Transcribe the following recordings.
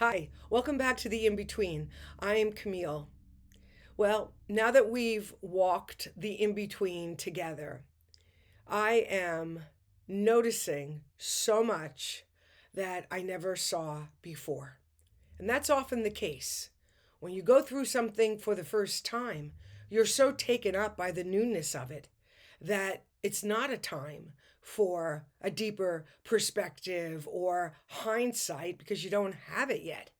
Hi, welcome back to the In Between. I am Camille. Well, now that we've walked the in between together, I am noticing so much that I never saw before. And that's often the case. When you go through something for the first time, you're so taken up by the newness of it that it's not a time for a deeper perspective or hindsight because you don't have it yet.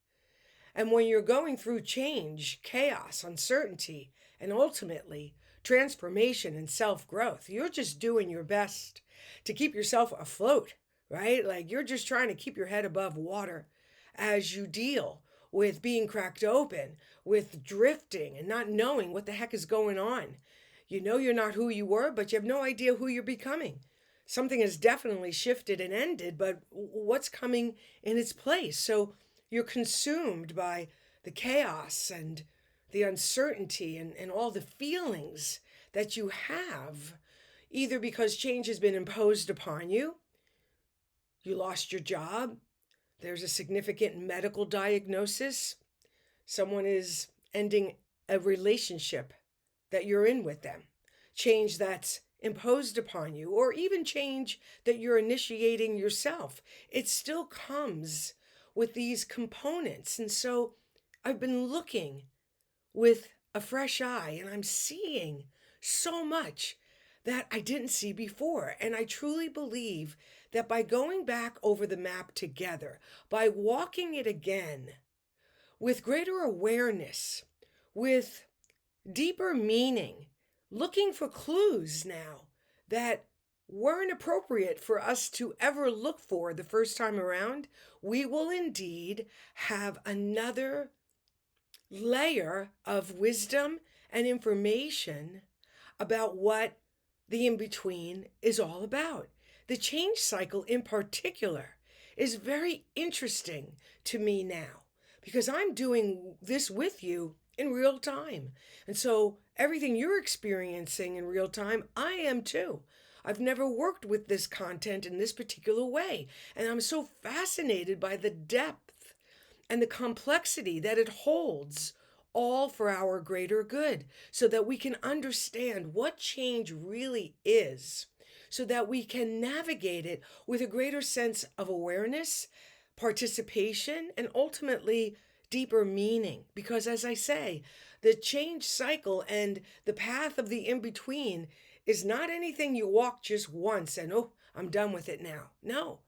And when you're going through change, chaos, uncertainty, and ultimately transformation and self growth, you're just doing your best to keep yourself afloat, right? Like you're just trying to keep your head above water as you deal with being cracked open, with drifting and not knowing what the heck is going on. You know you're not who you were, but you have no idea who you're becoming. Something has definitely shifted and ended, but what's coming in its place? So you're consumed by the chaos and the uncertainty and all the feelings that you have, either because change has been imposed upon you, you lost your job, there's a significant medical diagnosis, someone is ending a relationship that you're in with them, change that's imposed upon you, or even change that you're initiating yourself. It still comes with these components. And so I've been looking with a fresh eye and I'm seeing so much that I didn't see before. And I truly believe that by going back over the map together, by walking it again with greater awareness, with deeper meaning, looking for clues now that weren't appropriate for us to ever look for the first time around, we will indeed have another layer of wisdom and information about what the in between is all about. The change cycle, in particular, is very interesting to me now because I'm doing this with you in real time. And so everything you're experiencing in real time, I am too. I've never worked with this content in this particular way. And I'm so fascinated by the depth and the complexity that it holds, all for our greater good, so that we can understand what change really is, so that we can navigate it with a greater sense of awareness, participation, and ultimately deeper meaning. Because as I say, the change cycle and the path of the in between is not anything you walk just once and, oh, I'm done with it now. No,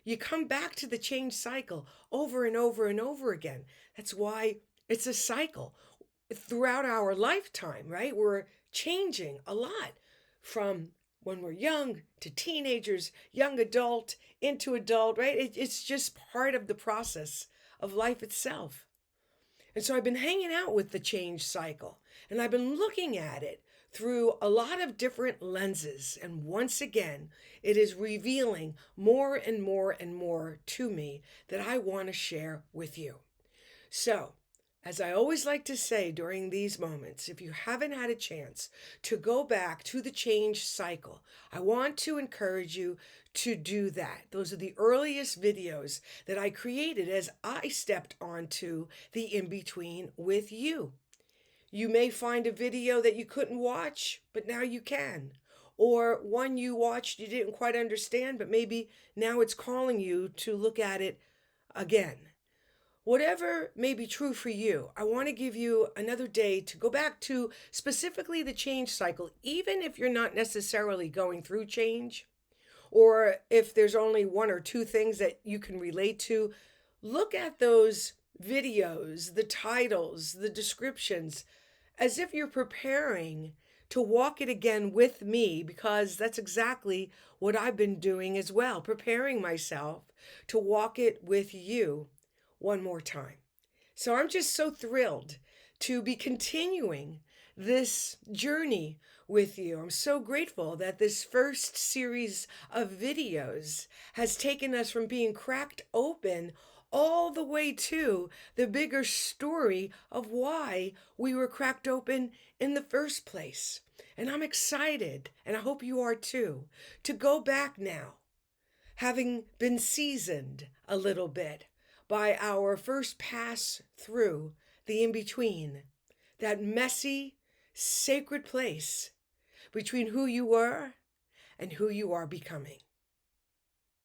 you come back to the change cycle over and over and over again. That's why it's a cycle throughout our lifetime, right? We're changing a lot from when we're young to teenagers, young adult, into adult, right? It's just part of the process of life itself. And so I've been hanging out with the change cycle and I've been looking at it through a lot of different lenses. And once again, it is revealing more and more and more to me that I want to share with you. So, as I always like to say during these moments, if you haven't had a chance to go back to the change cycle, I want to encourage you to do that. Those are the earliest videos that I created as I stepped onto the in between with you. You may find a video that you couldn't watch, but now you can. Or one you watched you didn't quite understand, but maybe now it's calling you to look at it again. Whatever may be true for you, I want to give you another day to go back to specifically the change cycle, even if you're not necessarily going through change, or if there's only one or two things that you can relate to. Look at those videos, the titles, the descriptions, as if you're preparing to walk it again with me, because that's exactly what I've been doing as well, preparing myself to walk it with you one more time. So I'm just so thrilled to be continuing this journey with you. I'm so grateful that this first series of videos has taken us from being cracked open all the way to the bigger story of why we were cracked open in the first place. And I'm excited, and I hope you are too, to go back now, having been seasoned a little bit by our first pass through the in between, that messy, sacred place between who you were and who you are becoming.